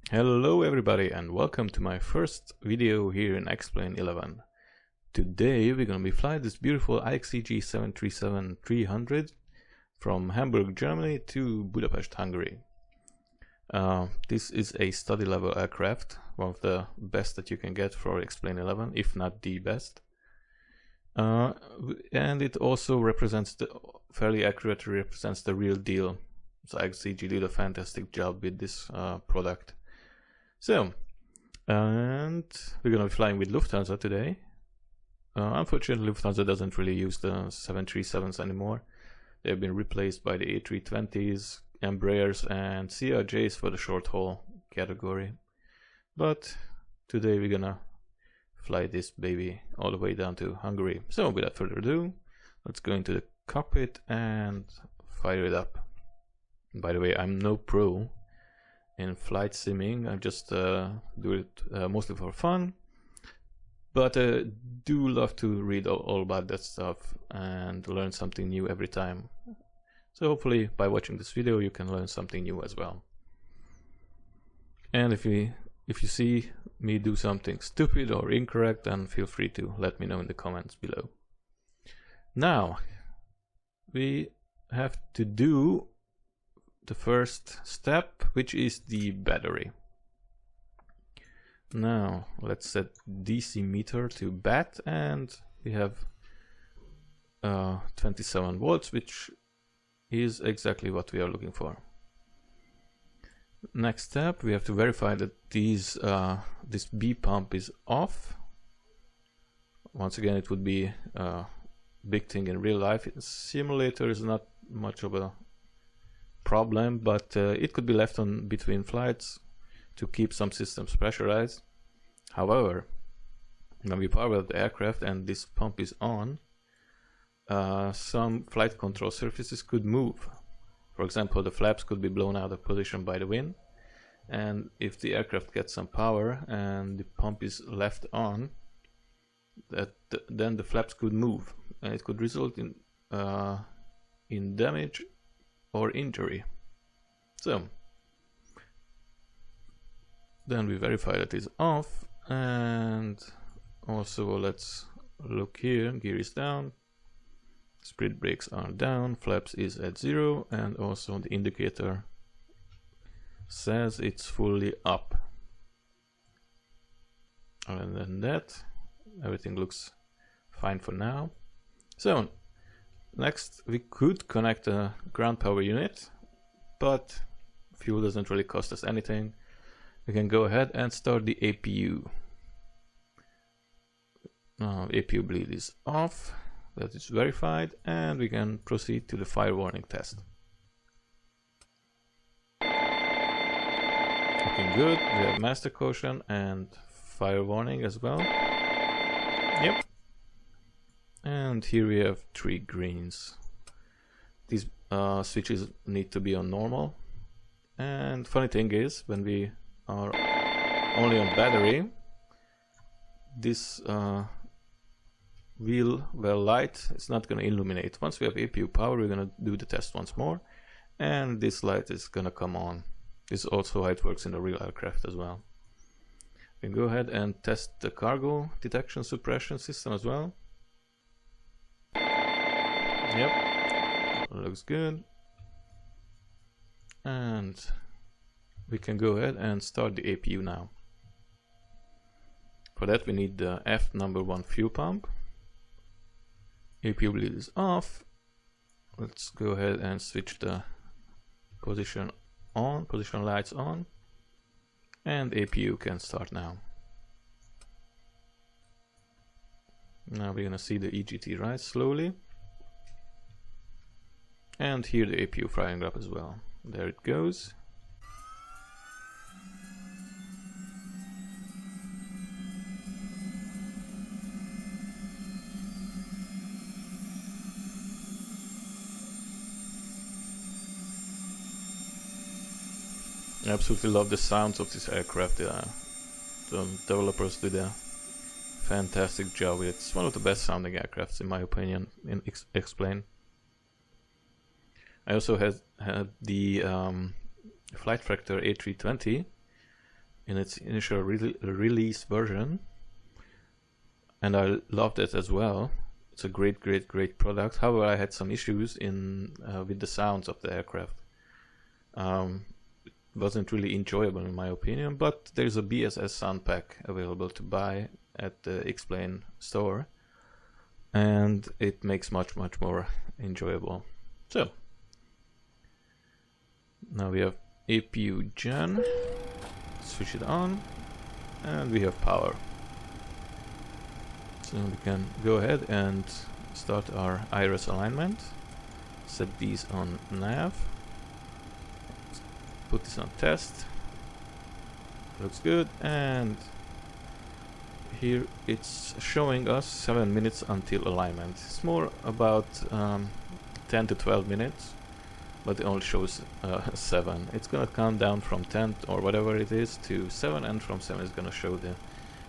Hello everybody and welcome to my first video here in Xplane 11. Today we're gonna be flying this beautiful Ixeg 737-300 from Hamburg, Germany to Budapest, Hungary. This is a study level aircraft, one of the best that you can get for Xplane 11, if not the best. And it also fairly accurately represents the real deal. So Ixeg did a fantastic job with this product. So, and we're gonna be flying with Lufthansa today. Unfortunately, Lufthansa doesn't really use the 737s anymore. They've been replaced by the A320s, Embraers, and CRJs for the short haul category. But today we're gonna fly this baby all the way down to Hungary. So, without further ado, let's go into the cockpit and fire it up. By the way, I'm no pro in flight simming. I just do it mostly for fun, but do love to read all about that stuff and learn something new every time. So hopefully by watching this video you can learn something new as well. And if you see me do something stupid or incorrect, then feel free to let me know in the comments below. Now we have to do the first step, which is the battery. Now let's set DC meter to bat, and we have 27 volts, which is exactly what we are looking for. Next step, we have to verify that this B pump is off. Once again, it would be a big thing in real life. In simulator is not much of a problem, but it could be left on between flights to keep some systems pressurized. However, when we power up the aircraft and this pump is on, some flight control surfaces could move. For example, the flaps could be blown out of position by the wind, and if the aircraft gets some power and the pump is left on, then the flaps could move, and it could result in damage or injury. So then we verify that it's off, and also let's look here. Gear is down, speed brakes are down, flaps is at 0, and also the indicator says it's fully up. Other than that, everything looks fine for now. So next, we could connect a ground power unit, but fuel doesn't really cost us anything. We can go ahead and start the APU. Now APU bleed is off, that is verified, and we can proceed to the fire warning test. Looking good. We have master caution and fire warning as well. Yep. And here we have 3 greens. These switches need to be on normal. And funny thing is, when we are only on battery, this wheel light is not going to illuminate. Once we have APU power, we're going to do the test once more, and this light is going to come on. This is also how it works in the real aircraft as well. We can go ahead and test the cargo detection suppression system as well. Yep, looks good. And we can go ahead and start the APU now. For that we need the F1 fuel pump. APU bleed is off. Let's go ahead and switch the position lights on, and APU can start now. Now we're gonna see the EGT rise slowly. And here the APU firing up as well. There it goes. I absolutely love the sounds of this aircraft. The developers did a fantastic job. It's one of the best sounding aircrafts in my opinion in Xplane. I also had the Flight Factor A320, in its initial release version, and I loved it as well. It's a great product. However, I had some issues with the sounds of the aircraft. It wasn't really enjoyable in my opinion, but there's a BSS sound pack available to buy at the Xplane store, and it makes much more enjoyable. So now we have APU gen, switch it on, and we have power. So we can go ahead and start our iris alignment, set these on nav, put this on test, looks good, and here it's showing us 7 minutes until alignment. It's more about 10 to 12 minutes, but it only shows 7. It's gonna count down from 10 or whatever it is to 7, and from 7 it's gonna show the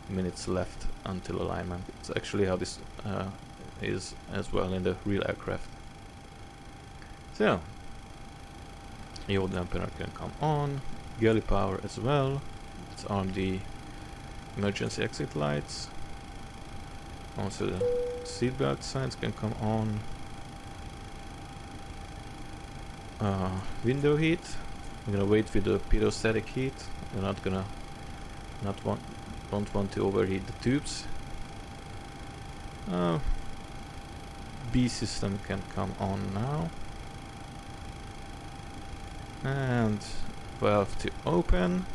minutes left until alignment. It's actually how this is as well in the real aircraft. So yaw dampener can come on, galley power as well. Let's arm the emergency exit lights. Also the seatbelt signs can come on. Window heat, I'm gonna wait with the pirostatic heat. We're not gonna don't want to overheat the tubes. B system can come on now, and valve to open.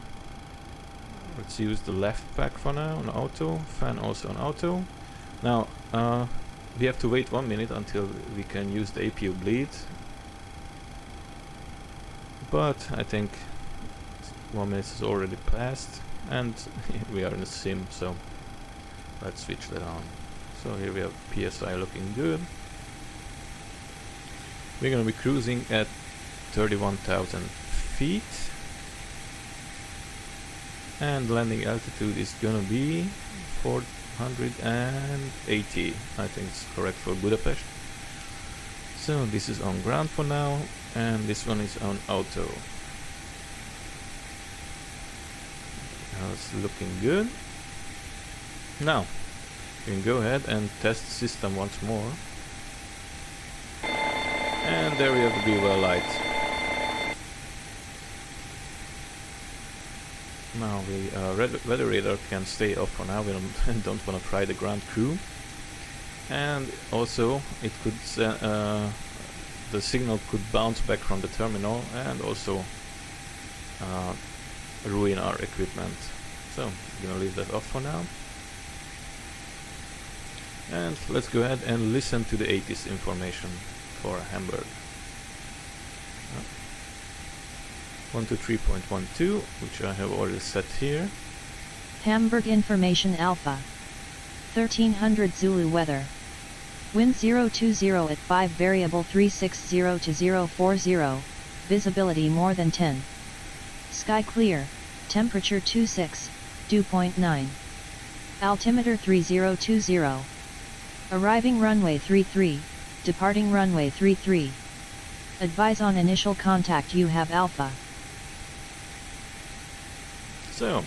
Let's use the left pack for now on auto, fan also on auto. Now we have to wait 1 minute until we can use the APU bleed, but I think 1 minute is already passed, and we are in a sim, so let's switch that on. So here we have PSI looking good. We're gonna be cruising at 31,000 feet, and landing altitude is gonna be 480. I think it's correct for Budapest. So this is on ground for now, and this one is on auto. It's looking good. Now we can go ahead and test the system once more, and there we have the blue well light. Now the weather radar can stay off for now. We don't want to fry the ground crew, and also it could the signal could bounce back from the terminal and also ruin our equipment. So I'm gonna leave that off for now, and let's go ahead and listen to the ATIS information for Hamburg. 123.12, which I have already set here. Hamburg information Alpha 1300 Zulu weather. Wind 020 at 5 variable 360 to 040, visibility more than 10. Sky clear, temperature 26, dew point 9. Altimeter 3020. Arriving runway 33, departing runway 33. Advise on initial contact, you have Alpha. So,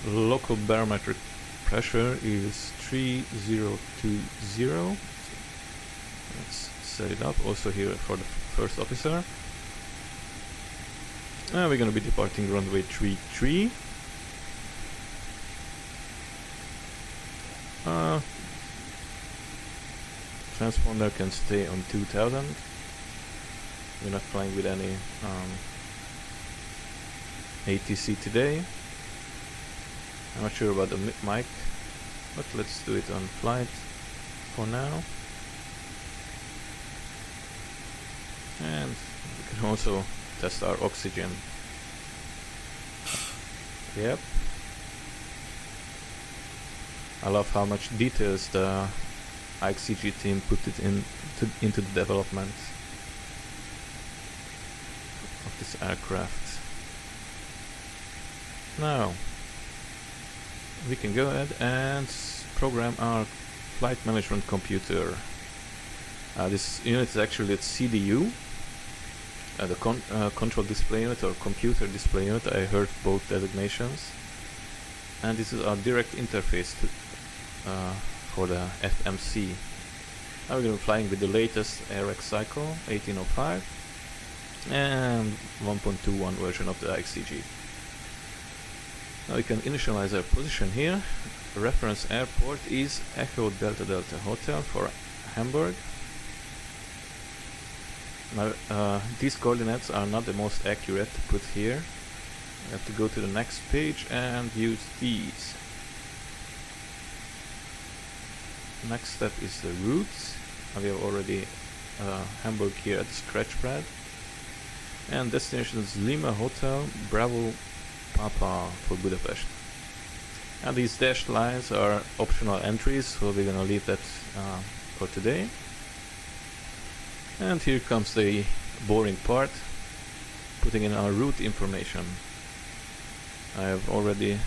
local barometric pressure is 3020. Let's set it up also here for the first officer. We're going to be departing runway 33. Transponder can stay on 2000. We're not flying with any ATC today. I'm not sure about the mic, but let's do it on flight for now. And we can also test our oxygen. Yep. I love how much details the Ixeg team put it into the development of this aircraft. Now we can go ahead and program our flight management computer. This unit is actually at CDU, the control display unit or computer display unit. I heard both designations. And this is our direct interface to, for the FMC. Now we're going to be flying with the latest AirX cycle, 1805, and 1.21 version of the Ixeg. Now we can initialize our position here. The reference airport is Echo Delta Delta Hotel for Hamburg. Now these coordinates are not the most accurate to put here. We have to go to the next page and use these. Next step is the routes. We have already Hamburg here at the scratchpad. And destination is Lima Hotel Bravo Papa for Budapest. And these dashed lines are optional entries, so we're gonna leave that for today. And here comes the boring part, putting in our route information. I have already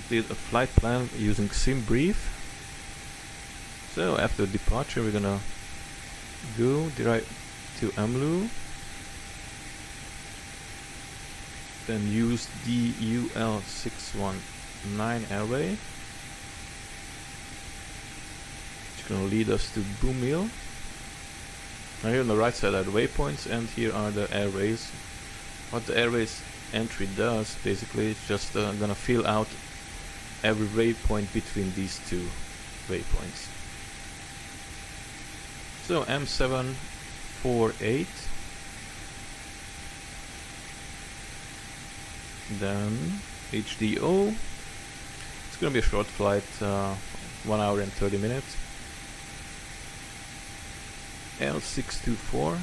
did a flight plan using SimBrief. So after departure we're gonna go direct to Amlu, then use the UL619 airway. It's gonna lead us to Boomil. Now here on the right side are the waypoints, and here are the airways. What the airways entry does basically is just gonna fill out every waypoint between these two waypoints. So M748, then HDO. It's gonna be a short flight, 1 hour and 30 minutes. L624.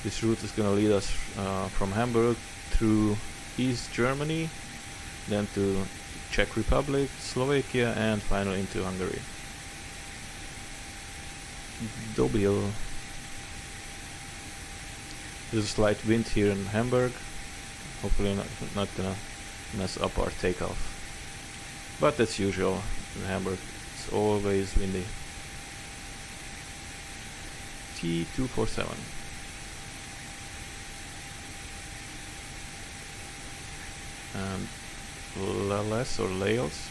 This route is going to lead us from Hamburg through East Germany, then to Czech Republic, Slovakia, and finally into Hungary. Dobil. There's a slight wind here in Hamburg. Hopefully not going to mess up our takeoff. But that's usual in Hamburg. It's always windy. T247. And Lales or Lails.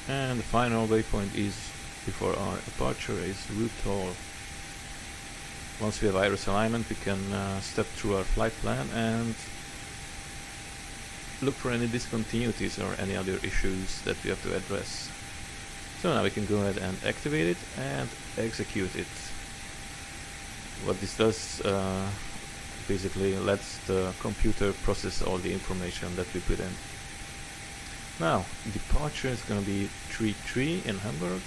And the final waypoint is before our departure is route toll. Once we have iris alignment, we can step through our flight plan and look for any discontinuities or any other issues that we have to address. So now we can go ahead and activate it and execute it. What this does basically lets the computer process all the information that we put in. Now, departure is going to be 3-3 in Hamburg,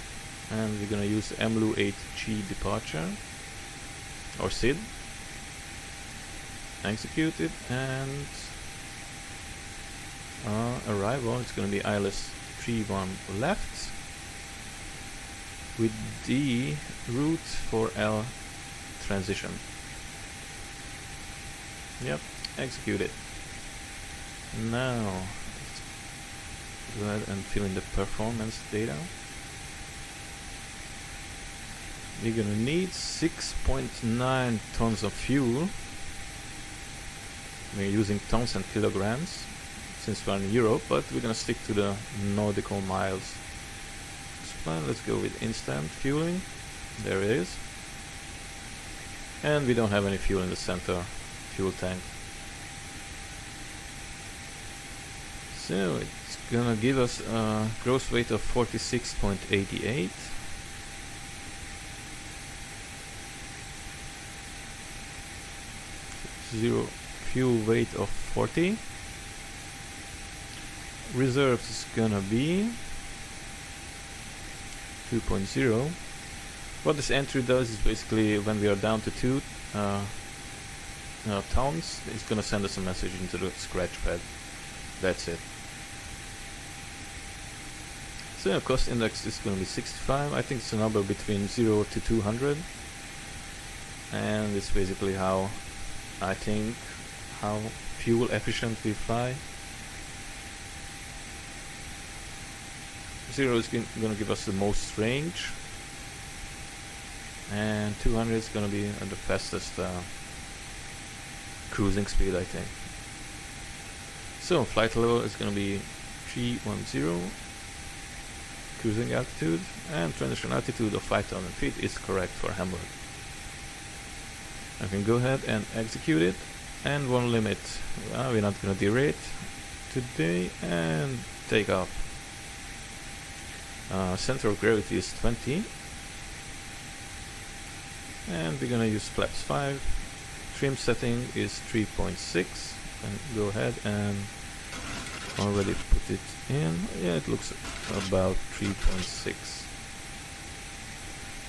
and we're going to use MLU 8G departure, or SID. Execute it, and arrival is going to be ILS 31 left, with the route for L transition. Yep, execute it. Now, let's go ahead and fill in the performance data. We're gonna need 6.9 tons of fuel. We're using tons and kilograms since we're in Europe, but we're gonna stick to the nautical miles. Let's go with instant fueling. There it is. And we don't have any fuel in the center fuel tank. So it's gonna give us a gross weight of 46.88. Zero fuel weight of 40. Reserves is gonna be 2.0. What this entry does is basically when we are down to 2 tons, it's gonna send us a message into the scratchpad. That's it. So cost index is gonna be 65. I think it's a number between 0 to 200, and it's basically how fuel efficient we fly. 0 is gonna give us the most range, and 200 is gonna be the fastest cruising speed, I think. So flight level is gonna be 310, cruising altitude, and transition altitude of 5,000 feet is correct for Hamburg. I can go ahead and execute it, and one limit, we're not gonna derate today, and take off. Center of gravity is 20, and we're gonna use flaps 5. Trim setting is 3.6, and go ahead and already put it in. Yeah, it looks about 3.6.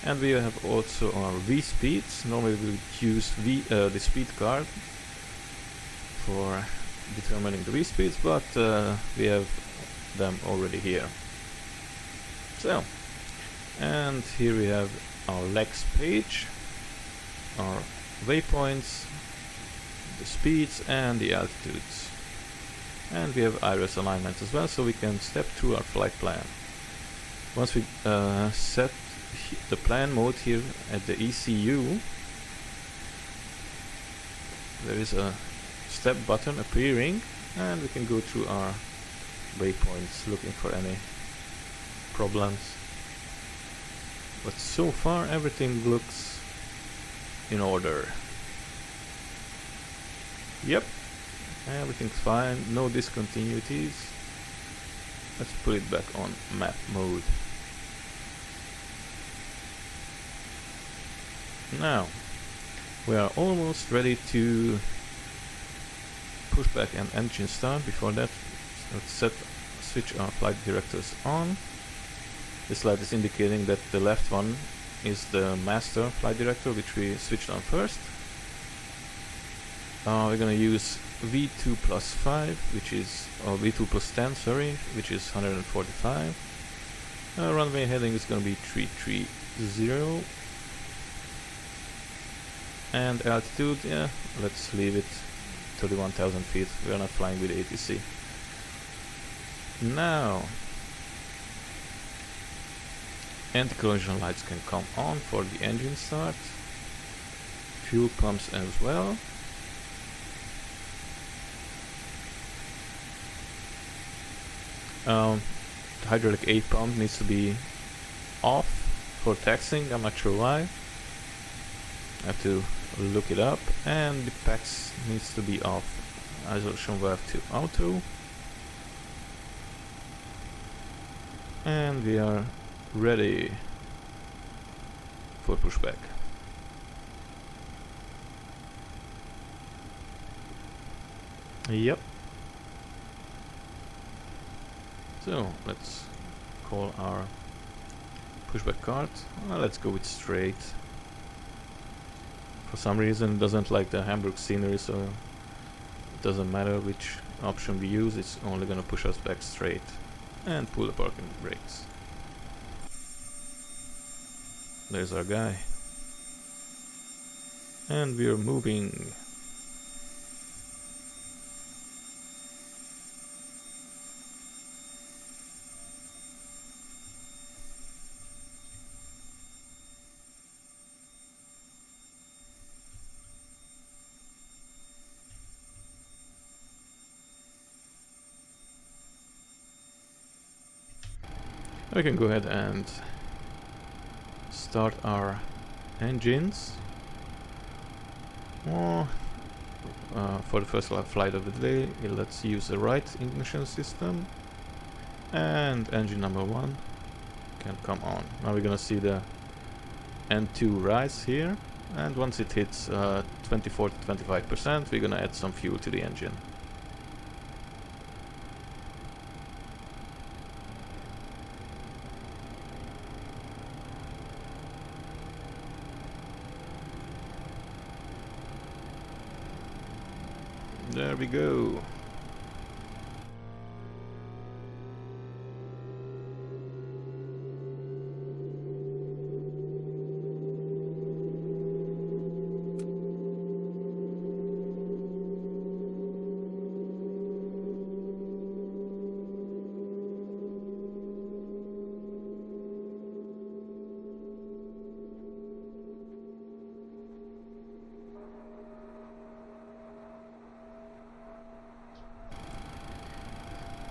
And we have also our V speeds. Normally we would use the speed card for determining the V speeds, but we have them already here. So, and here we have our legs page, our waypoints, the speeds and the altitudes. And we have iris alignment as well, so we can step through our flight plan. Once we set the plan mode here at the ECU, there is a step button appearing, and we can go through our waypoints looking for any problems. But so far everything looks in order. Yep, everything's fine, no discontinuities. Let's put it back on map mode. Now we are almost ready to push back an engine start. Before that, let's switch our flight directors on. This light is indicating that the left one is the master flight director, which we switched on first. We're gonna use V2 plus 5, which is V2 plus 10, sorry, which is 145. Runway heading is gonna be 330. And altitude, yeah, let's leave it 31,000 feet. We are not flying with ATC. Now, anti-collision lights can come on for the engine start. Fuel pumps as well. The hydraulic aid pump needs to be off for taxiing. I'm not sure why. I have to look it up. And the PAX needs to be off. Isolation valve to auto. And we are ready for pushback. Yep. So let's call our pushback card. Let's go with straight. For some reason it doesn't like the Hamburg scenery, so it doesn't matter which option we use, it's only gonna push us back straight. And pull the parking brakes. There's our guy. And we're moving. We can go ahead and start our engines. For the first flight of the day, let's use the right ignition system, and engine number 1 can come on. Now we're gonna see the N2 rise here, and once it hits 24 to 25%, we're gonna add some fuel to the engine. There we go.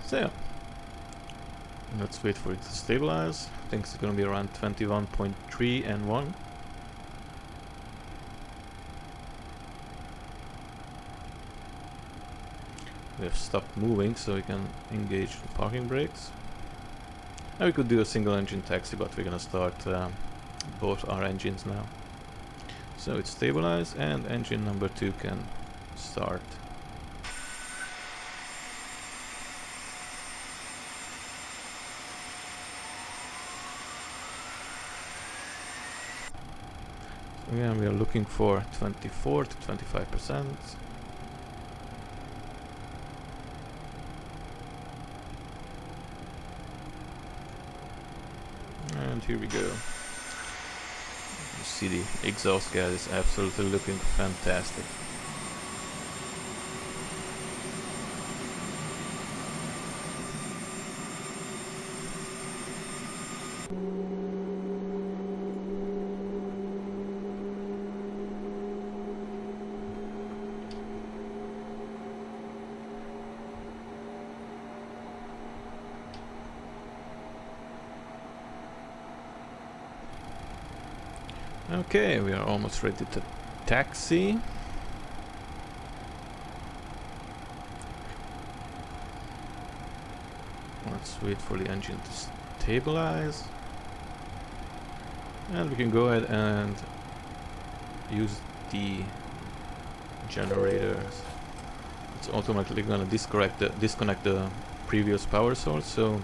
So let's wait for it to stabilize. I think it's gonna be around 21.3 and 1. We have stopped moving, so we can engage the parking brakes. And we could do a single engine taxi, but we're gonna start both our engines now. So it's stabilized and engine number 2 can start. So again, we are looking for 24 to 25%. And here we go. You see the exhaust gas is absolutely looking fantastic. Okay, we are almost ready to taxi. Let's wait for the engine to stabilize. And we can go ahead and use the generators. It's automatically gonna disconnect the previous power source, so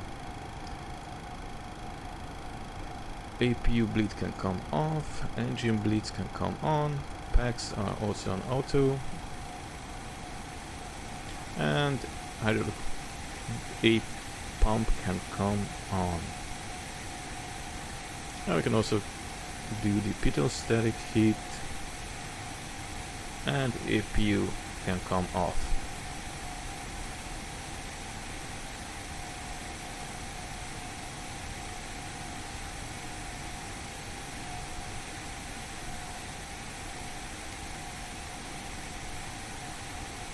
APU bleed can come off, engine bleeds can come on, packs are also on auto, and hydraulic A pump can come on. Now we can also do the pitot-static heat, and APU can come off.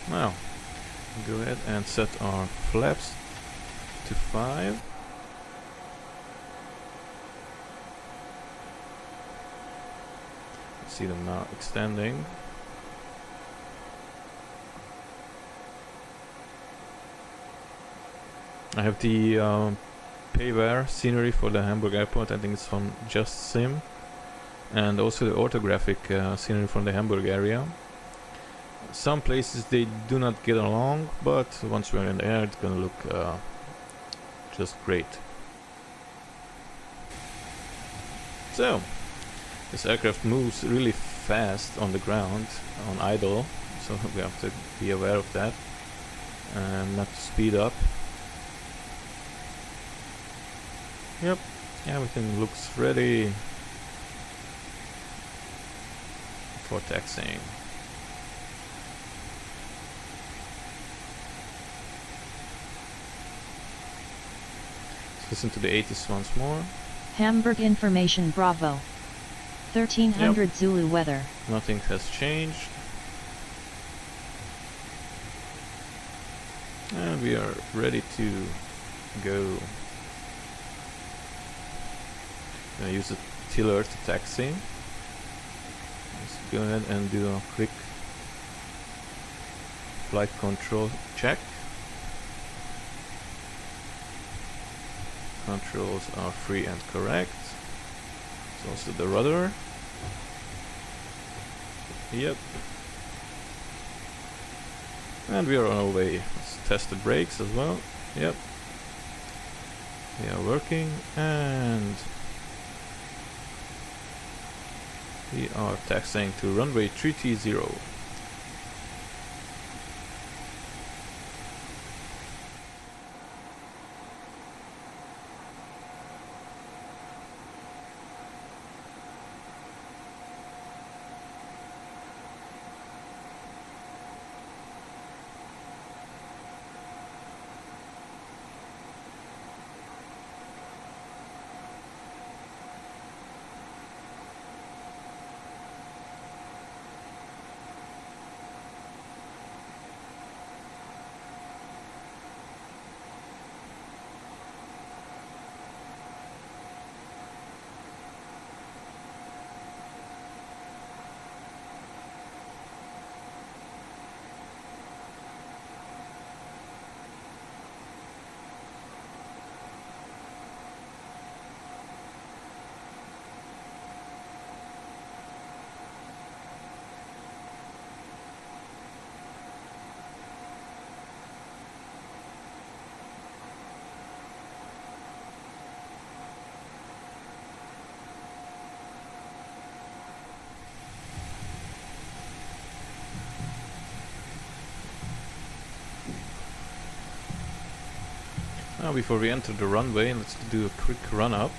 Now, go ahead and set our flaps to 5. See them now extending. I have the payware scenery for the Hamburg airport. I think it's from Just Sim, and also the orthographic scenery from the Hamburg area. Some places they do not get along, but once we're in the air, it's gonna look just great. So, this aircraft moves really fast on the ground, on idle, so we have to be aware of that and not to speed up. Yep, everything looks ready for taxiing. Listen to the 80s once more. Hamburg information Bravo. 1300 Zulu weather. Nothing has changed. And we are ready to go. I use the tiller to taxi. Let's go ahead and do a quick flight control check. Controls are free and correct. So also the rudder. Yep. And we are on our way. Let's test the brakes as well. Yep. They are working, and we are taxiing to runway 330. Now before we enter the runway, let's do a quick run up.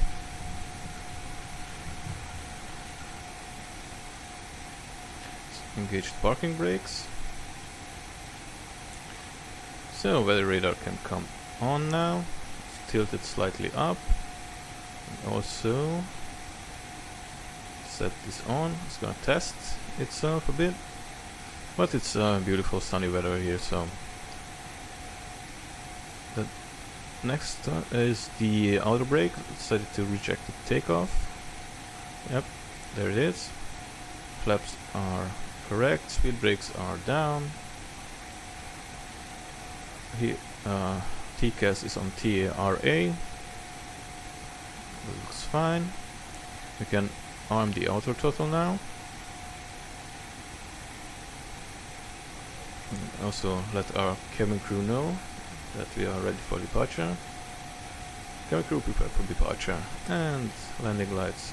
Engage the parking brakes. So weather radar can come on now. It's tilted slightly up. And also set this on. It's gonna test itself a bit. But it's beautiful sunny weather here, so the next is the outer brake. Decided to reject the takeoff. Yep, there it is. Flaps are correct, speed brakes are down. Here TCAS is on TARA. Looks fine. We can arm the outer throttle now. And also let our cabin crew know that we are ready for departure. Cabin crew prepare for departure. And landing lights.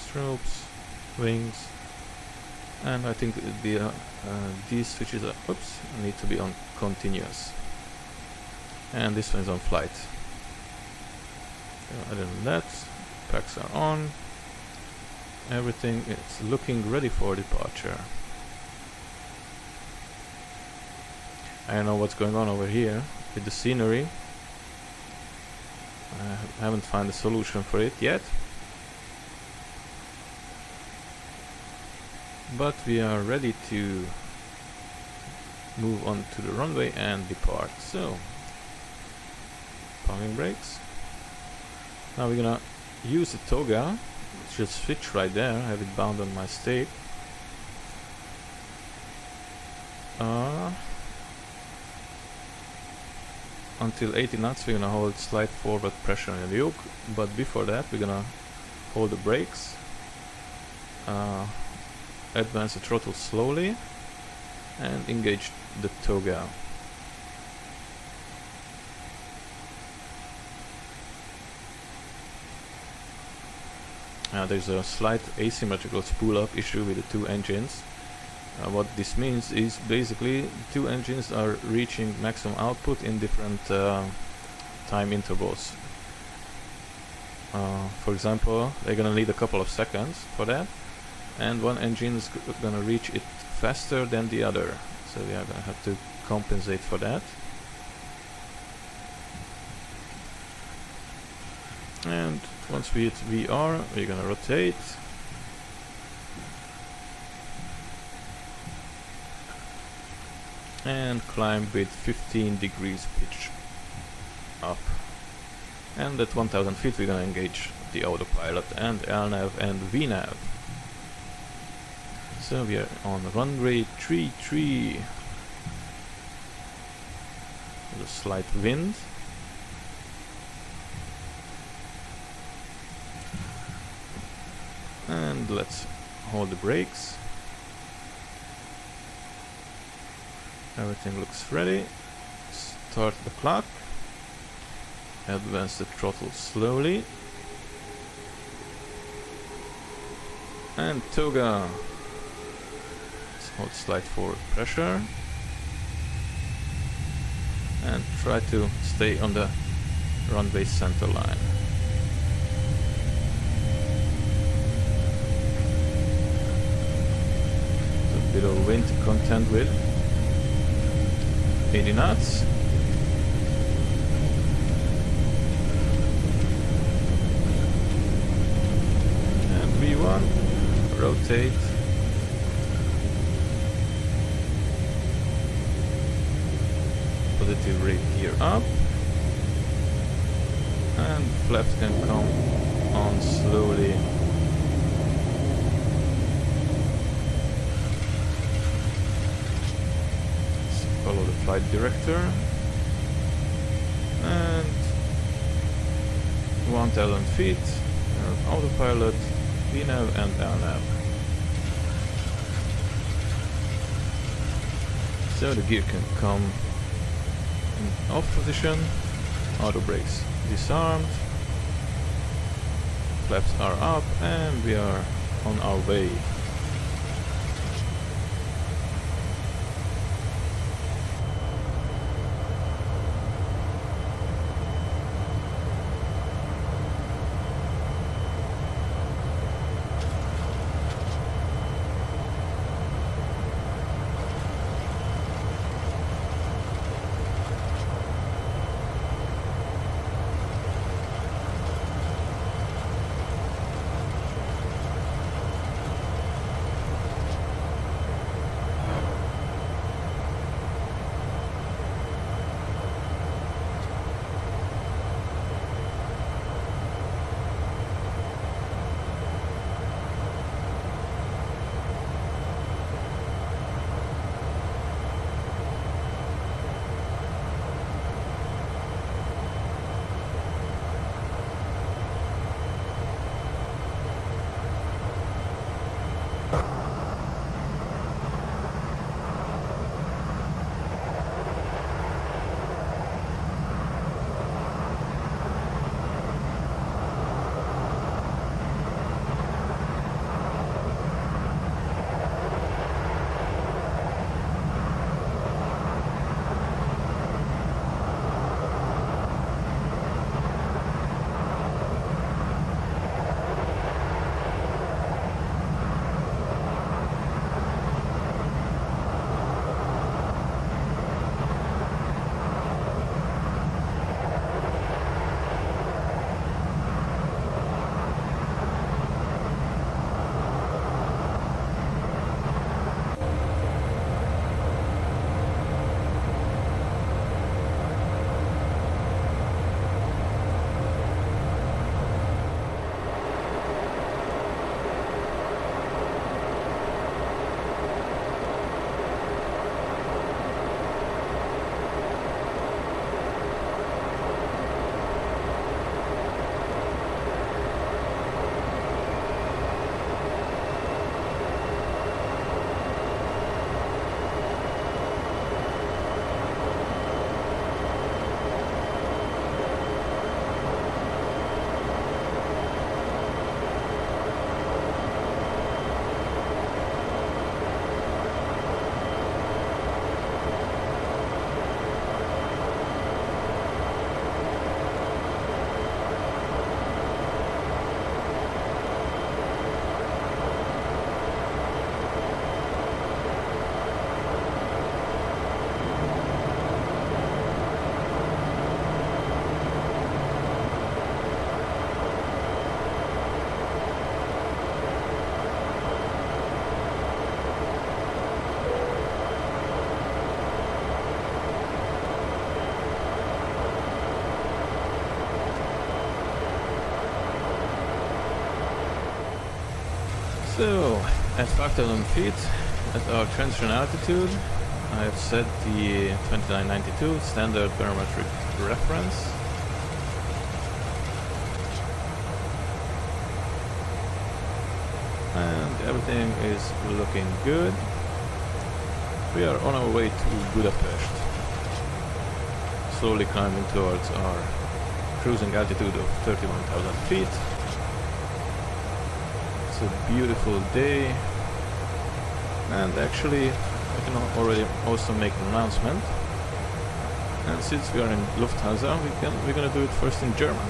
Strobes, wings, and I think these switches are need to be on continuous, and this one is on flight. Other than that, packs are on. Everything is looking ready for departure. I don't know what's going on over here with the scenery. I haven't found a solution for it yet. But we are ready to move on to the runway and depart. So, parking brakes. Now we're gonna use the toga. It's just switch right there. I have it bound on my stake. Until 80 knots we're gonna hold slight forward pressure on the yoke, but before that we're gonna hold the brakes. Advance the throttle slowly and engage the toga. There's a slight asymmetrical spool up issue with the two engines. What this means is basically two engines are reaching maximum output in different time intervals. For example, they're gonna need a couple of seconds for that. And one engine is gonna reach it faster than the other, so we are gonna have to compensate for that. And once we hit VR, we're gonna rotate. And climb with 15 degrees pitch up. And at 1000 feet we're gonna engage the autopilot and LNAV and VNAV. So we are on runway 33 with a slight wind. And let's hold the brakes. Everything looks ready. Start the clock. Advance the throttle slowly. And toga. Hold slight forward pressure and try to stay on the runway center line. A bit of wind to contend with. 80 knots. And V1, rotate. Positive rate gear up, and flaps can come on slowly. Let's follow the flight director, and 1000 feet, autopilot, VNAV and LNAV. So the gear can come in off position, auto brakes disarmed, flaps are up, and we are on our way. So, at 5,000 feet, at our transition altitude, I have set the 2992 standard barometric reference. And everything is looking good. We are on our way to Budapest, slowly climbing towards our cruising altitude of 31,000 feet. It's a beautiful day, and actually I can already also make an announcement. And since we are in Lufthansa, we're gonna do it first in German.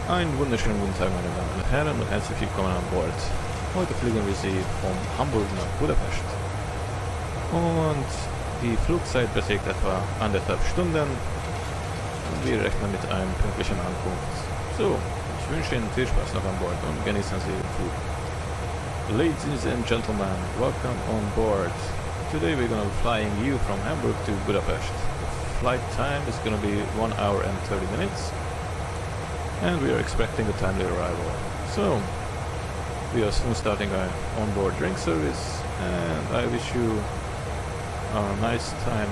Einen wunderschönen guten Tag, meine Damen und Herren, und herzlich willkommen an Bord. Heute fliegen wir Sie von Hamburg nach Budapest. Und die Flugzeit beträgt etwa 1,5 Stunden. Und wir rechnen mit einem pünktlichen Ankunft. So, ich wünsche Ihnen viel Spaß noch an Bord und genießen Sie den Flug. Ladies and gentlemen, welcome on board. Today we're gonna be flying you from Hamburg to Budapest. The flight time is gonna be 1 hour and 30 minutes. And we are expecting a timely arrival. So, we are soon starting our onboard drink service, and I wish you a nice time.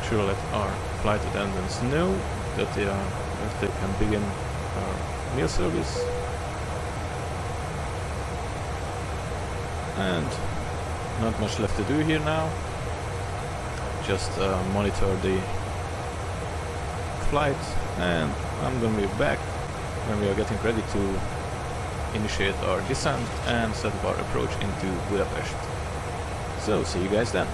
Sure, let our flight attendants know that they can begin our meal service. And not much left to do here now. Just monitor the flight, and I'm gonna be back when we are getting ready to initiate our descent and set up our approach into Budapest. So, see you guys then.